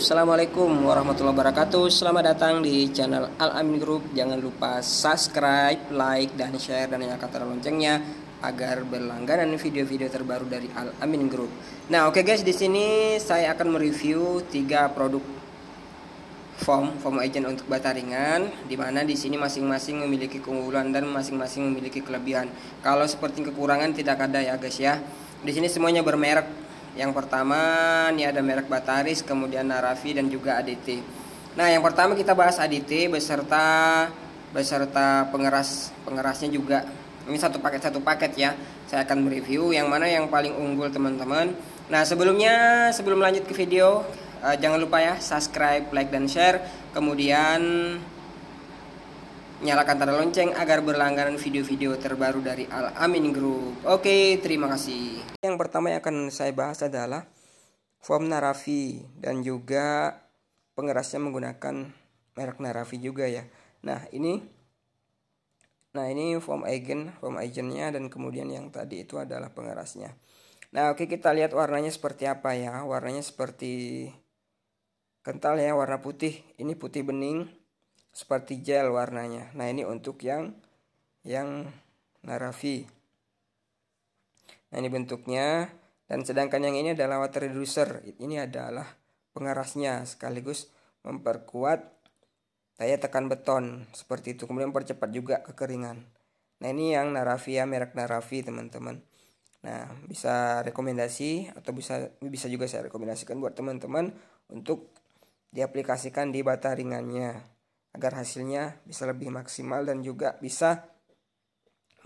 Assalamualaikum warahmatullahi wabarakatuh. Selamat datang di channel Al-Amin Group. Jangan lupa subscribe, like, dan share, dan nyalakan tanda loncengnya agar berlangganan video-video terbaru dari Al-Amin Group. Nah, oke guys, di sini saya akan mereview 3 produk foam agent untuk bata ringan, dimana di sini masing-masing memiliki keunggulan dan masing-masing memiliki kelebihan. Kalau seperti kekurangan tidak ada ya guys ya. Di sini semuanya bermerek. Yang pertama ini ada merek Bataris, kemudian Narafi, dan juga ADT. Nah, yang pertama kita bahas ADT beserta pengerasnya juga. Ini satu paket ya. Saya akan mereview yang mana yang paling unggul teman-teman. Nah, sebelum lanjut ke video, jangan lupa ya subscribe, like, dan share. Kemudian nyalakan tanda lonceng agar berlangganan video-video terbaru dari Al-Amin Group. Oke, terima kasih. Yang pertama yang akan saya bahas adalah foam Narafi, dan juga pengerasnya menggunakan merek Narafi juga ya. Nah ini foam agentnya, dan kemudian yang tadi itu adalah pengerasnya. Nah oke, kita lihat warnanya seperti apa ya. Warnanya seperti kental ya, warna putih. Ini putih bening, seperti gel warnanya. Nah ini untuk yang Narafi. Nah ini bentuknya. Dan sedangkan yang ini adalah water reducer. Ini adalah pengerasnya sekaligus memperkuat daya tekan beton seperti itu. Kemudian mempercepat juga kekeringan. Nah ini yang Narafi ya, merek Narafi teman-teman. Nah bisa rekomendasi, atau bisa juga saya rekomendasikan buat teman-teman untuk diaplikasikan di bata ringannya, agar hasilnya bisa lebih maksimal dan juga bisa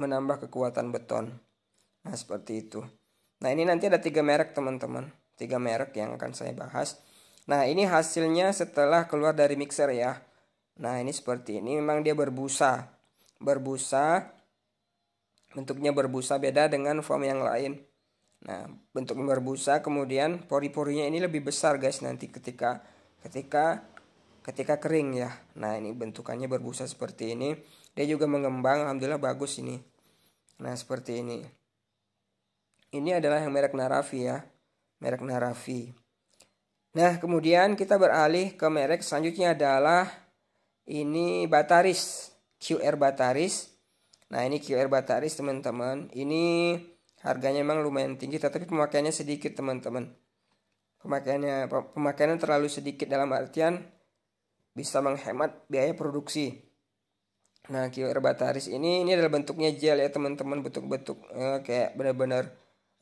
menambah kekuatan beton. Nah seperti itu. Nah ini nanti ada 3 merek teman-teman, 3 merek yang akan saya bahas. Nah ini hasilnya setelah keluar dari mixer ya. Nah ini seperti ini, memang dia berbusa, bentuknya berbusa, beda dengan foam yang lain. Nah bentuknya berbusa, kemudian pori-porinya ini lebih besar guys nanti ketika kering ya. Nah ini bentukannya berbusa seperti ini. Dia juga mengembang, alhamdulillah bagus ini. Nah seperti ini. Ini adalah yang merek Narafi ya, merek Narafi. Nah kemudian kita beralih ke merek selanjutnya adalah ini Bataris, QR Bataris. Nah ini QR Bataris teman-teman. Ini harganya memang lumayan tinggi, tetapi pemakaiannya sedikit teman-teman. Pemakaiannya terlalu sedikit, dalam artian bisa menghemat biaya produksi. Nah QR Bataris ini adalah bentuknya gel ya teman-teman, bentuk kayak benar-benar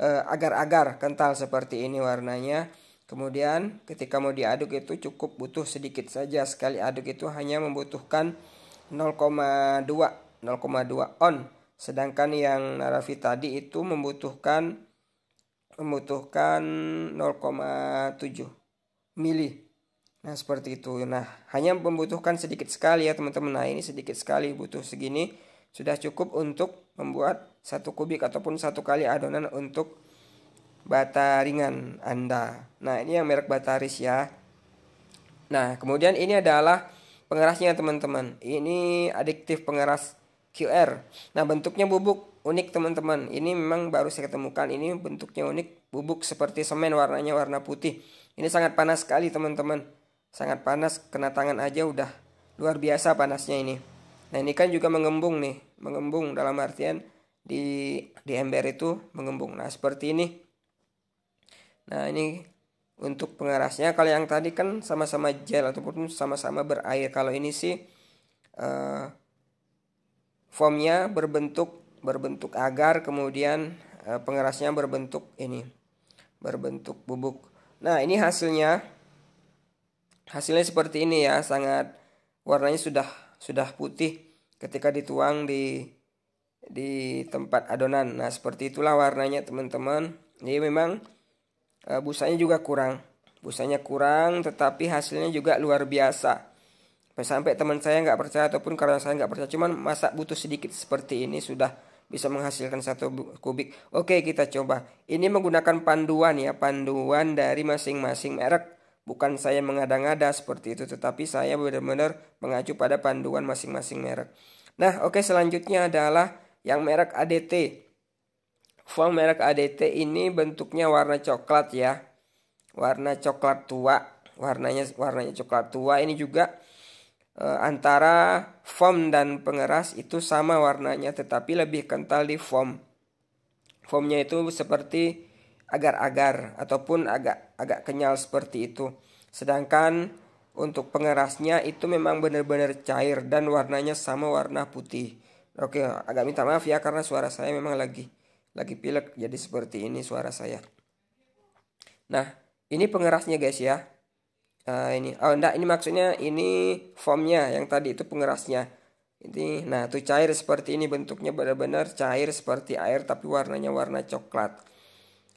agar-agar kental seperti ini warnanya. Kemudian ketika mau diaduk itu cukup butuh sedikit saja, sekali aduk itu hanya membutuhkan 0,2 on, sedangkan yang Narafi tadi itu membutuhkan 0,7 mili. Nah seperti itu. Nah hanya membutuhkan sedikit sekali ya teman-teman. Nah ini sedikit sekali, butuh segini sudah cukup untuk membuat 1 kubik ataupun 1 kali adonan untuk bata ringan Anda. Nah ini yang merek Bataris ya. Nah kemudian ini adalah pengerasnya teman-teman. Ini adiktif pengeras QR. Nah bentuknya bubuk, unik teman-teman. Ini memang baru saya ketemukan. Ini bentuknya unik, bubuk seperti semen, warnanya warna putih. Ini sangat panas sekali teman-teman. Sangat panas, kena tangan aja udah luar biasa panasnya ini. Nah ini kan juga mengembung nih, mengembung dalam artian di ember itu mengembung. Nah seperti ini. Nah ini untuk pengerasnya. Kalau yang tadi kan sama-sama gel ataupun sama-sama berair. Kalau ini sih foamnya berbentuk agar, kemudian pengerasnya berbentuk bubuk. Nah ini hasilnya seperti ini ya, sangat warnanya sudah putih ketika dituang di tempat adonan. Nah seperti itulah warnanya teman-teman. Ini memang busanya juga kurang, tetapi hasilnya juga luar biasa. Sampai teman saya nggak percaya, ataupun karena saya nggak percaya, cuman masa butuh sedikit seperti ini sudah bisa menghasilkan 1 kubik. Oke, kita coba. Ini menggunakan panduan ya, panduan dari masing-masing merek. Bukan saya mengada-ngada seperti itu, tetapi saya benar-benar mengacu pada panduan masing-masing merek. Nah oke, selanjutnya adalah yang merek ADT. Foam merek ADT ini bentuknya warna coklat ya, warna coklat tua, warnanya coklat tua. Ini juga antara foam dan pengeras itu sama warnanya, tetapi lebih kental di foam. Foamnya itu seperti agar-agar ataupun agak kenyal seperti itu. Sedangkan untuk pengerasnya itu memang benar-benar cair dan warnanya sama warna putih. Oke, agak minta maaf ya karena suara saya memang lagi pilek, jadi seperti ini suara saya. Nah, ini pengerasnya guys ya. Ini maksudnya ini foamnya, yang tadi itu pengerasnya. Nah, itu cair seperti ini, bentuknya benar-benar cair seperti air tapi warnanya warna coklat.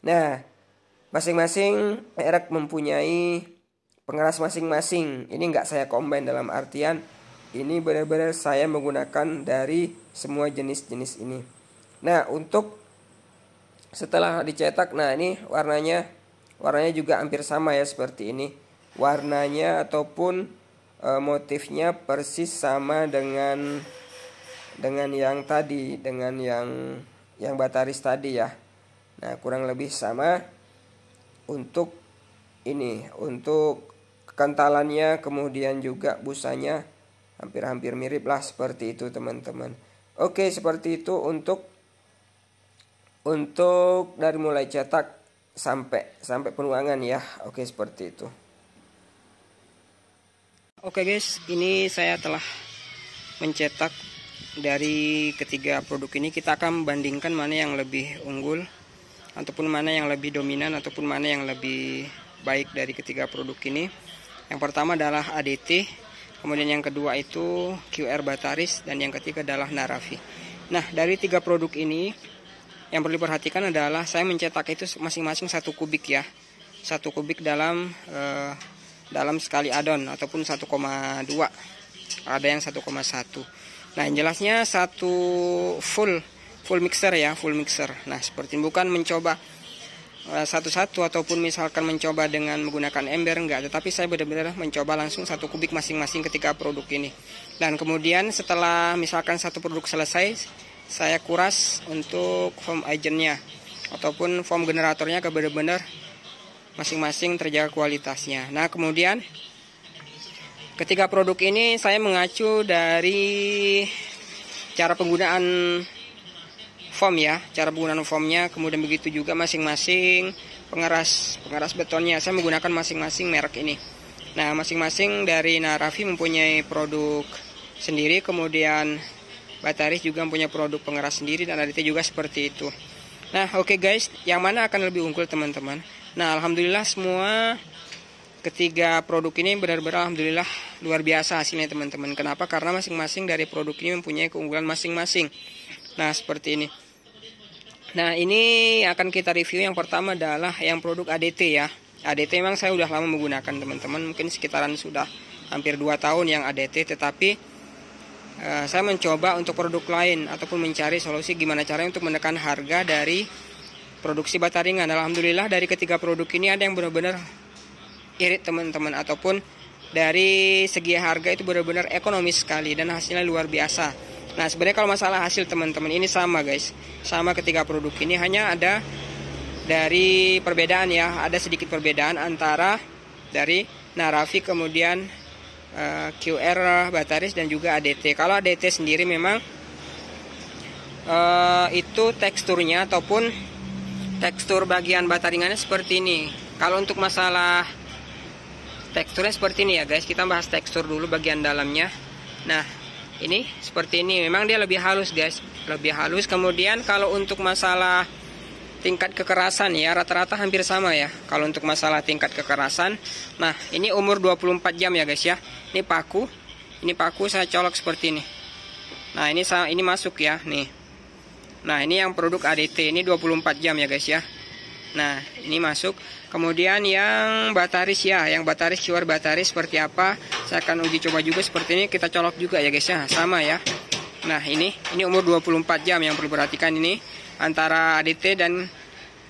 Nah, masing-masing merek mempunyai pengeras masing-masing. Ini enggak saya combine, dalam artian ini benar-benar saya menggunakan dari semua jenis-jenis ini. Nah, untuk setelah dicetak, nah ini warnanya juga hampir sama ya seperti ini. Warnanya ataupun motifnya persis sama dengan yang tadi, dengan yang bataris tadi ya. Nah, kurang lebih sama untuk ini, untuk kekentalannya, kemudian juga busanya hampir mirip lah seperti itu teman-teman. Oke, seperti itu untuk dari mulai cetak sampai penuangan ya. Oke, seperti itu. Oke guys, ini saya telah mencetak dari ketiga produk ini. Kita akan membandingkan mana yang lebih unggul ataupun mana yang lebih dominan ataupun mana yang lebih baik dari ketiga produk ini. Yang pertama adalah ADT, kemudian yang kedua itu QR Bataris, dan yang ketiga adalah Narafi. Nah, dari tiga produk ini yang perlu diperhatikan adalah saya mencetak itu masing-masing 1 kubik ya. 1 kubik dalam sekali adon ataupun 1,2. Ada yang 1,1. Nah, yang jelasnya satu full mixer ya, full mixer. Nah, seperti bukan mencoba satu-satu ataupun misalkan mencoba dengan menggunakan ember, enggak, tetapi saya benar-benar mencoba langsung 1 kubik masing-masing ketika produk ini. Dan kemudian setelah misalkan satu produk selesai, saya kuras untuk foam agentnya ataupun foam generatornya ke benar-benar masing-masing terjaga kualitasnya. Nah, kemudian ketiga produk ini saya mengacu dari cara penggunaan foam ya, cara penggunaan foamnya, kemudian begitu juga masing-masing pengeras betonnya saya menggunakan masing-masing merek ini. Nah, masing-masing dari Narafi mempunyai produk sendiri, kemudian Bataris juga mempunyai produk pengeras sendiri, dan ADT juga seperti itu. Nah, oke guys, yang mana akan lebih unggul teman-teman? Nah, alhamdulillah semua ketiga produk ini benar-benar alhamdulillah luar biasa hasilnya teman-teman. Kenapa? Karena masing-masing dari produk ini mempunyai keunggulan masing-masing. Nah, seperti ini. Nah, ini akan kita review. Yang pertama adalah yang produk ADT ya. ADT memang saya udah lama menggunakan teman-teman, mungkin sekitaran sudah hampir 2 tahun yang ADT, tetapi saya mencoba untuk produk lain ataupun mencari solusi gimana caranya untuk menekan harga dari produksi bataringan. Alhamdulillah dari ketiga produk ini ada yang benar-benar irit teman-teman, ataupun dari segi harga itu benar-benar ekonomis sekali dan hasilnya luar biasa. Nah, sebenarnya kalau masalah hasil teman-teman ini sama guys, sama ketiga produk ini, hanya ada dari perbedaan ya, ada sedikit perbedaan antara dari Narafi kemudian QR Bataris dan juga ADT. Kalau ADT sendiri memang itu teksturnya ataupun tekstur bagian bataringannya seperti ini. Kalau untuk masalah teksturnya seperti ini ya guys, kita bahas tekstur dulu bagian dalamnya. Nah, ini seperti ini, memang dia lebih halus guys, lebih halus. Kemudian kalau untuk masalah tingkat kekerasan ya, rata-rata hampir sama ya. Kalau untuk masalah tingkat kekerasan, nah ini umur 24 jam ya guys ya. Ini paku saya colok seperti ini. Nah, ini masuk ya nih. Nah, ini yang produk ADT, ini 24 jam ya guys ya. Nah, ini masuk. Kemudian yang Bataris ya, yang Bataris QR Bataris seperti apa, saya akan uji coba juga seperti ini, kita colok juga ya guys ya, sama ya. Nah, ini umur 24 jam yang perlu perhatikan, ini antara ADT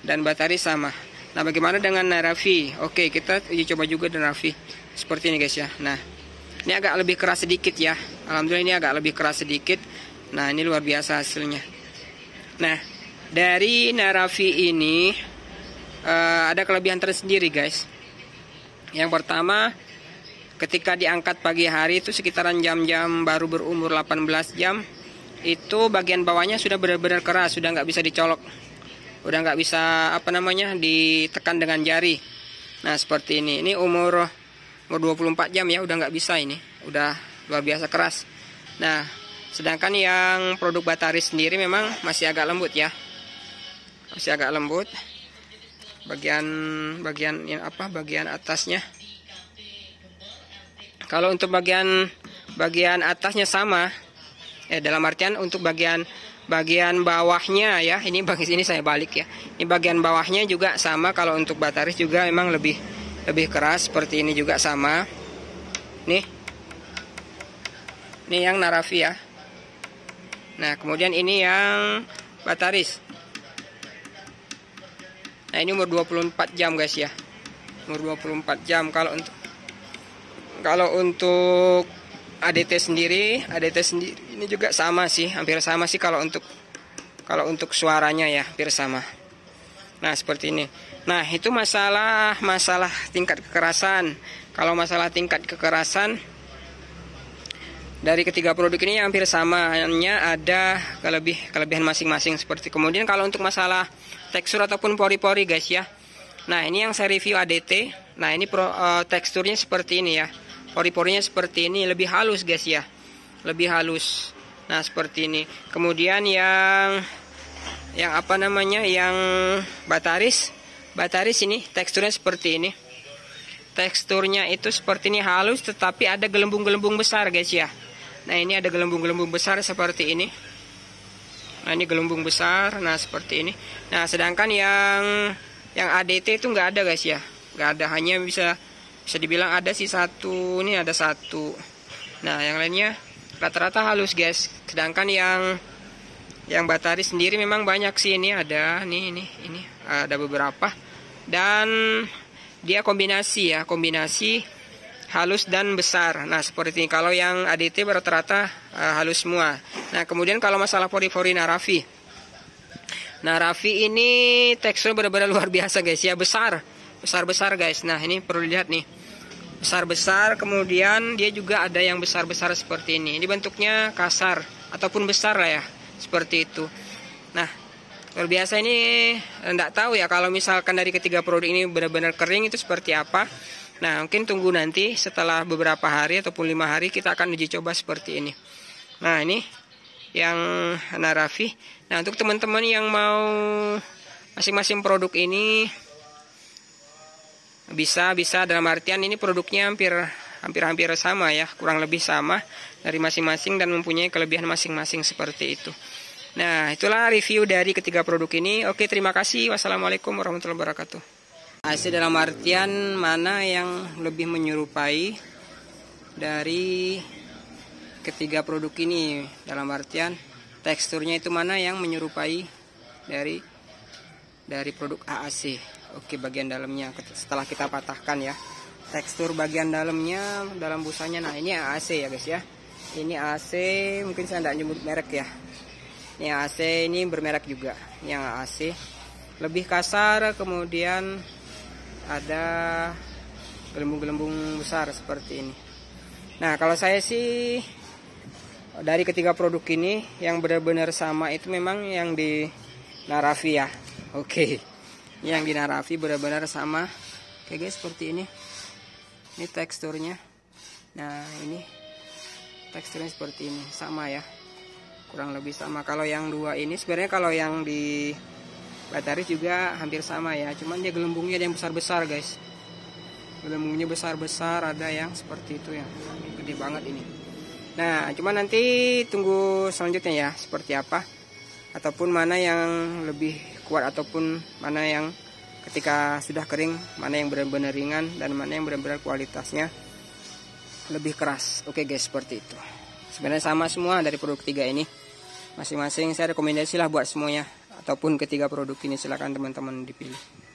dan Bataris sama. Nah, bagaimana dengan Narafi? Oke, kita uji coba juga dengan Narafi seperti ini guys ya. Nah, ini agak lebih keras sedikit ya. Alhamdulillah ini agak lebih keras sedikit. Nah, ini luar biasa hasilnya. Nah, dari Narafi ini ada kelebihan tersendiri guys. Yang pertama, ketika diangkat pagi hari itu sekitaran jam-jam baru berumur 18 jam, itu bagian bawahnya sudah benar-benar keras, sudah nggak bisa dicolok, udah nggak bisa ditekan dengan jari. Nah seperti ini umur 24 jam ya, udah nggak bisa, ini udah luar biasa keras. Nah sedangkan yang produk Bataris sendiri memang masih agak lembut ya, masih agak lembut bagian atasnya. Kalau untuk bagian atasnya sama, dalam artian untuk bagian bawahnya ya, ini saya balik ya. Ini bagian bawahnya juga sama. Kalau untuk Bataris juga memang lebih keras, seperti ini juga sama. Nih yang Narafi ya. Nah kemudian ini yang Bataris. Nah ini umur 24 jam guys ya, umur 24 jam. Kalau untuk ADT sendiri ini juga sama sih, hampir sama sih kalau untuk suaranya ya, hampir sama. Nah seperti ini. Nah itu masalah tingkat kekerasan. Kalau masalah tingkat kekerasan dari ketiga produk ini hampir sama, hanya ada kelebihan masing-masing seperti. Kemudian kalau untuk masalah tekstur ataupun pori-pori guys ya. Nah ini yang saya review ADT. Nah ini teksturnya seperti ini ya. Pori-porinya seperti ini, lebih halus guys ya, lebih halus. Nah seperti ini. Kemudian yang Bataris ini teksturnya seperti ini. Teksturnya itu seperti ini, halus tetapi ada gelembung-gelembung besar guys ya. Nah ini ada gelembung-gelembung besar seperti ini. Nah ini gelembung besar, nah seperti ini. Nah sedangkan yang ADT itu nggak ada guys ya, nggak ada, hanya bisa dibilang ada sih satu, ini ada satu. Nah yang lainnya rata-rata halus guys. Sedangkan yang Bataris sendiri memang banyak sih, ini ada ini ada beberapa, dan dia kombinasi halus dan besar. Nah seperti ini. Kalau yang ADT rata-rata halus semua. Nah kemudian kalau masalah pori-pori Narafi ini teksturnya benar-benar luar biasa guys ya, besar guys. Nah ini perlu dilihat nih, besar. Kemudian dia juga ada yang besar seperti ini. Ini bentuknya kasar ataupun besar lah ya, seperti itu. Nah luar biasa ini. Enggak tahu ya kalau misalkan dari ketiga produk ini benar-benar kering itu seperti apa. Nah mungkin tunggu nanti setelah beberapa hari ataupun 5 hari kita akan uji coba seperti ini. Nah ini yang Narafi. Nah untuk teman-teman yang mau masing-masing produk ini bisa dalam artian ini produknya hampir sama ya, kurang lebih sama dari masing-masing dan mempunyai kelebihan masing-masing seperti itu. Nah itulah review dari ketiga produk ini. Oke, terima kasih. Wassalamualaikum warahmatullahi wabarakatuh. AC dalam artian mana yang lebih menyerupai dari ketiga produk ini, dalam artian teksturnya itu mana yang menyerupai dari produk AAC. Oke, bagian dalamnya setelah kita patahkan ya, tekstur bagian dalamnya, dalam busanya. Nah ini AAC ya guys ya, ini AAC, mungkin saya tidak nyebut merek ya. Ini AAC, ini bermerek juga. Yang AAC lebih kasar, kemudian ada gelembung-gelembung besar seperti ini. Nah kalau saya sih dari ketiga produk ini yang benar-benar sama itu memang yang di Narafi ya. Oke, yang di Narafi benar-benar sama. Oke guys, seperti ini teksturnya. Nah ini teksturnya seperti ini, sama ya, kurang lebih sama. Kalau yang dua ini sebenarnya, kalau yang di Bataris juga hampir sama ya, cuman dia gelembungnya ada yang besar-besar guys. Gelembungnya besar-besar, ada yang seperti itu ya, ini gede banget ini. Nah cuman nanti tunggu selanjutnya ya, seperti apa, ataupun mana yang lebih kuat, ataupun mana yang ketika sudah kering, mana yang benar-benar ringan, dan mana yang benar-benar kualitasnya lebih keras. Oke guys, seperti itu. Sebenarnya sama semua dari produk ketiga ini. Masing-masing saya rekomendasi lah buat semuanya, ataupun ketiga produk ini, silahkan teman-teman dipilih.